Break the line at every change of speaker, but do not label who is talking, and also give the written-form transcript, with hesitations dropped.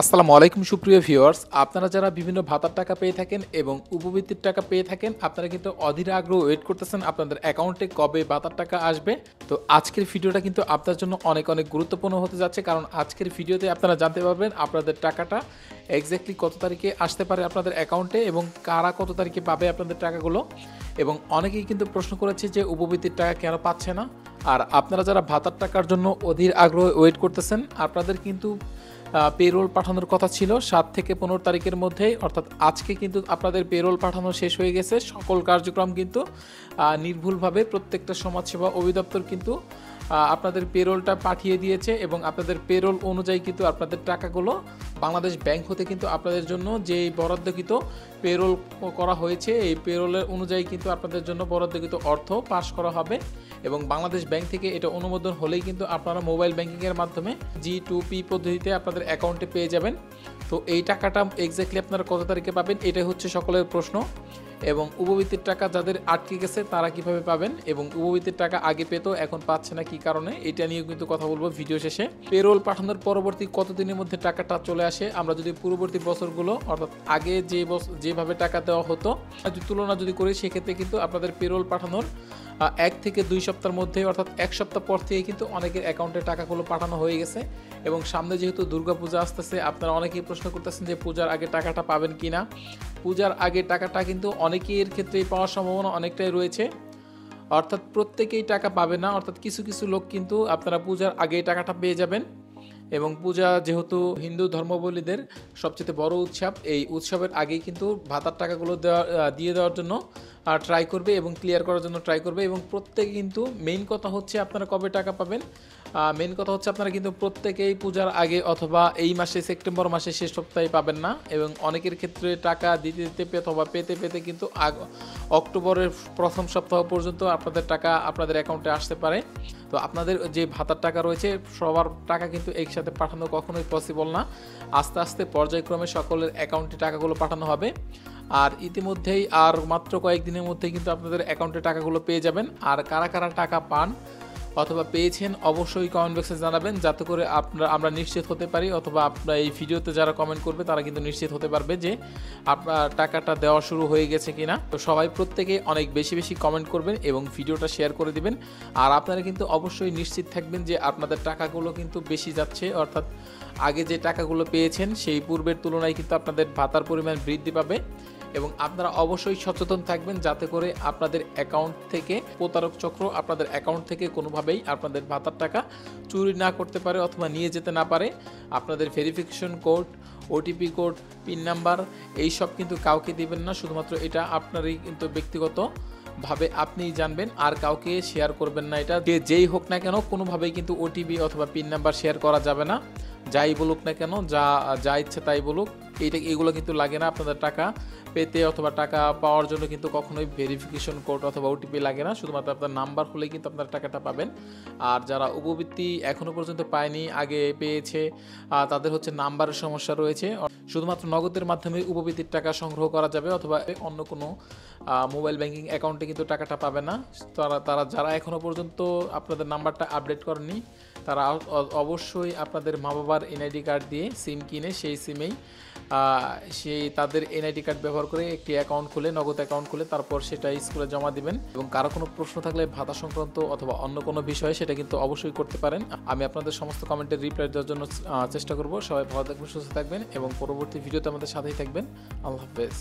আসসালামু আলাইকুম সুপ্রিয় ভিউয়ার্স, আপনারা যারা বিভিন্ন ভাতার টাকা পেয়ে থাকেন এবং উপবৃত্তির টাকা পেয়ে থাকেন, আপনারা কিন্তু অধীর আগ্রহ ওয়েট করতেছেন আপনাদের অ্যাকাউন্টে কবে ভাতার টাকা আসবে। তো আজকের ভিডিওটা কিন্তু আপনার জন্য অনেক অনেক গুরুত্বপূর্ণ হতে যাচ্ছে, কারণ আজকের ভিডিওতে আপনারা জানতে পারবেন আপনাদের টাকাটা এক্স্যাক্টলি কত তারিখে আসতে পারে আপনাদের অ্যাকাউন্টে এবং কারা কত তারিখে পাবে আপনাদের টাকাগুলো। এবং অনেকেই কিন্তু প্রশ্ন করেছে যে উপবৃত্তির টাকা কেন পাচ্ছে না। আর আপনারা যারা ভাতার টাকার জন্য অধীর আগ্রহ ওয়েট করতেছেন, আপনাদের কিন্তু পেরোল পাঠানোর কথা ছিল 7 থেকে 15 তারিখের মধ্যেই, অর্থাৎ আজকে কিন্তু আপনাদের পেরোল পাঠানো শেষ হয়ে গেছে। সকল কার্যক্রম কিন্তু নির্ভুলভাবে প্রত্যেকটা সমাজসেবা অধিদপ্তর কিন্তু আপনাদের পেরোলটা পাঠিয়ে দিয়েছে এবং আপনাদের পেরোল অনুযায়ী কিন্তু আপনাদের টাকাগুলো বাংলাদেশ ব্যাংক হতে কিন্তু আপনাদের জন্য যেই বরাদ্দকৃত পেরোল করা হয়েছে, এই পেরোলের অনুযায়ী কিন্তু আপনাদের জন্য বরাদ্দকৃত অর্থ পাস করা হবে এবং বাংলাদেশ ব্যাংক থেকে এটা অনুমোদন হলেই কিন্তু আপনারা মোবাইল ব্যাংকিংয়ের মাধ্যমে G2P পদ্ধতিতে আপনাদের অ্যাকাউন্টে পেয়ে যাবেন। তো এই টাকাটা এক্স্যাক্টলি আপনারা কত তারিখে পাবেন, এটাই হচ্ছে সকলের প্রশ্ন। এবং উপবৃত্তির টাকা যাদের আটকে গেছে তারা কিভাবে পাবেন এবং উপবৃত্তির টাকা আগে পেত এখন পাচ্ছে না কি কারণে, এটা নিয়েও কিন্তু কথা বলবো ভিডিও শেষে। পেরোল পাঠানোর পরবর্তী কতদিনের মধ্যে টাকাটা চলে আসে, আমরা যদি পূর্ববর্তী বছরগুলো অর্থাৎ আগে যেভাবে টাকা দেওয়া হতো তুলনা যদি করি, সেক্ষেত্রে কিন্তু আপনাদের পেরোল পাঠানোর 1 থেকে 2 সপ্তাহের মধ্যে অর্থাৎ 1 সপ্তাহ পর থেকে কিন্তু অনেকের অ্যাকাউন্টে টাকাগুলো পাঠানো হয়ে গেছে। এবং সামনে যেহেতু দুর্গাপূজা আসতেছে, আপনারা অনেকেই প্রশ্ন করতেছেন যে পূজার আগে টাকাটা পাবেন কি না। পূজার আগে টাকাটা কিন্তু অনেকের ক্ষেত্রেই পাওয়ার সম্ভাবনা অনেকটাই রয়েছে, অর্থাৎ প্রত্যেকেই টাকা পাবে না, অর্থাৎ কিছু কিছু লোক কিন্তু আপনারা পূজার আগেই টাকাটা পেয়ে যাবেন। এবং পূজা যেহেতু হিন্দু ধর্মাবলম্বীদের সবচেয়ে বড় উৎসব, এই উৎসবের আগেই কিন্তু ভাতার টাকাগুলো দিয়ে দেওয়ার জন্য ট্রাই করবে এবং ক্লিয়ার করার জন্য ট্রাই করবে। এবং প্রত্যেকে কিন্তু মেইন কথা হচ্ছে আপনারা কবে টাকা পাবেন, মেইন কথা হচ্ছে আপনারা কিন্তু প্রত্যেকেই পূজার আগে অথবা এই মাসে সেপ্টেম্বর মাসে শেষ সপ্তাহে পাবেন না। এবং অনেকের ক্ষেত্রে টাকা দিতে দিতে অথবা পেতে পেতে কিন্তু অক্টোবরের প্রথম সপ্তাহ পর্যন্ত আপনাদের টাকা আপনাদের অ্যাকাউন্টে আসতে পারে। তো আপনাদের যে ভাতার টাকা রয়েছে সবার টাকা কিন্তু একসাথে পাঠানো কখনোই পসিবল না, আস্তে আস্তে পর্যায়ক্রমে সকলের অ্যাকাউন্টে টাকাগুলো পাঠানো হবে। আর ইতিমধ্যেই আর মাত্র কয়েকদিনের মধ্যেই কিন্তু আপনাদের অ্যাকাউন্টে টাকাগুলো পেয়ে যাবেন। আর কারা কারা টাকা পান অথবা পেয়েছেন অবশ্যই কমেন্ট বক্সে জানাবেন, যাতে করে আমরা নিশ্চিত হতে পারি, অথবা আপনারা এই ভিডিওতে যারা কমেন্ট করবে তারা কিন্তু নিশ্চিত হতে পারবে যে আপনার টাকাটা দেওয়া শুরু হয়ে গেছে কিনা। তো সবাই প্রত্যেকে অনেক বেশি বেশি কমেন্ট করবেন এবং ভিডিওটা শেয়ার করে দিবেন। আর আপনারা কিন্তু অবশ্যই নিশ্চিত থাকবেন যে আপনাদের টাকাগুলো কিন্তু বেশি যাচ্ছে, অর্থাৎ আগে যে টাকাগুলো পেয়েছেন সেই পূর্বের তুলনায় কিন্তু আপনাদের ভাতার পরিমাণ বৃদ্ধি পাবে। এবং আপনারা অবশ্যই সচেতন থাকবেন যাতে করে আপনাদের অ্যাকাউন্ট থেকে প্রতারক চক্র আপনাদের অ্যাকাউন্ট থেকে কোনোভাবেই আপনাদের ভাতার টাকা চুরি না করতে পারে অথবা নিয়ে যেতে না পারে। আপনাদের verification code, OTP code, pin number এইসব কিন্তু কাউকে দিবেন না, শুধুমাত্র এটা আপনারই কিন্তু ব্যক্তিগতভাবে আপনিই জানবেন, আর কাউকে শেয়ার করবেন না। এটা যেই হোক না কেন কোনোভাবেই কিন্তু ওটিপি অথবা পিন নাম্বার শেয়ার করা যাবে না। যাই বলুক না কেন, যা ইচ্ছে তাই বলুক, এগুলো কিন্তু লাগে না। আপনাদের টাকা পেতে অথবা টাকা পাওয়ার জন্য কিন্তু কখনোই ভেরিফিকেশন কোড অথবা ওটিপি লাগে না, শুধুমাত্র আপনার নাম্বার হলেই কিন্তু আপনার টাকাটা পাবেন। আর যারা উপবৃত্তি এখনও পর্যন্ত পায়নি, আগে পেয়েছে, তাদের হচ্ছে নাম্বারের সমস্যা রয়েছে। শুধুমাত্র নগদের মাধ্যমে উপবৃত্তির টাকা সংগ্রহ করা যাবে, অথবা অন্য কোনো মোবাইল ব্যাংকিং অ্যাকাউন্টে কিন্তু টাকাটা পাবে না। তারা যারা এখনও পর্যন্ত আপনাদের নাম্বারটা আপডেট করেনি, তারা অবশ্যই আপনাদের মা বাবার এনআইডি কার্ড দিয়ে সিম কিনে সেই সিমেই তাদের এনআইডি কার্ড ব্যবহার করে একটি অ্যাকাউন্ট খুলে, নগদ অ্যাকাউন্ট খুলে তারপর সেটা স্কুলে জমা দিবেন। এবং কারো কোনো প্রশ্ন থাকলে ভাতা সংক্রান্ত অথবা অন্য কোনো বিষয়ে সেটা কিন্তু অবশ্যই করতে পারেন। আমি আপনাদের সমস্ত কমেন্টের রিপ্লাই দেওয়ার জন্য চেষ্টা করব। সবাই ভালো থাকবেন, সুস্থ থাকবেন এবং পরবর্তী ভিডিওতে আমাদের সাথেই থাকবেন। আল্লাহ হাফেজ।